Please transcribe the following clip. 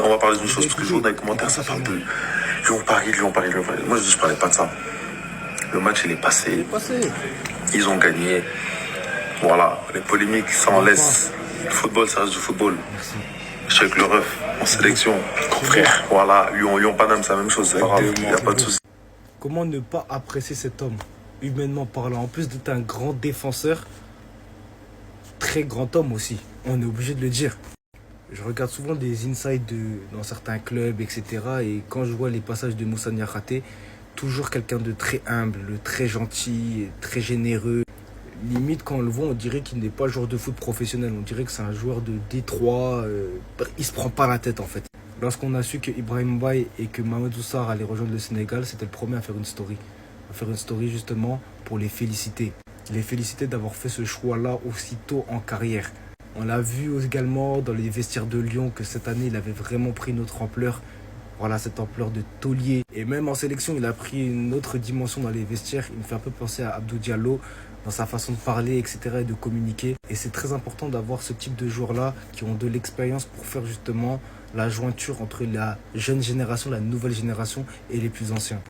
on va parler d'une chose, parce que je vois dans les commentaires, ça parle de Lyon-Paris, Lyon-Paris, Lyon-Paris. Moi, je parlais pas de ça. Le match, il est passé. Ils ont gagné. Voilà, les polémiques, ça en laisse. Le football, ça reste du football. Je suis avec le ref, en sélection. Frère, voilà, Lyon-Paname, c'est la même chose. Il n'y a pas de souci. Comment ne pas apprécier cet homme, humainement parlant? En plus d'être un grand défenseur, très grand homme aussi. On est obligé de le dire. Je regarde souvent des insights dans certains clubs, etc. Et quand je vois les passages de Moussa Niakhaté, toujours quelqu'un de très humble, très gentil, très généreux. Limite, quand on le voit, on dirait qu'il n'est pas joueur de foot professionnel. On dirait que c'est un joueur de Détroit. Il se prend pas la tête, en fait. Lorsqu'on a su que Ibrahim Mbaye et que Mamadou Sarr allaient rejoindre le Sénégal, c'était le premier à faire une story. À faire une story, justement, pour les féliciter. Les féliciter d'avoir fait ce choix-là aussitôt en carrière. On l'a vu également dans les vestiaires de Lyon que cette année, il avait vraiment pris une autre ampleur. Voilà, cette ampleur de taulier. Et même en sélection, il a pris une autre dimension dans les vestiaires. Il me fait un peu penser à Abdou Diallo dans sa façon de parler, etc. et de communiquer. Et c'est très important d'avoir ce type de joueurs-là qui ont de l'expérience pour faire justement la jointure entre la jeune génération, la nouvelle génération et les plus anciens.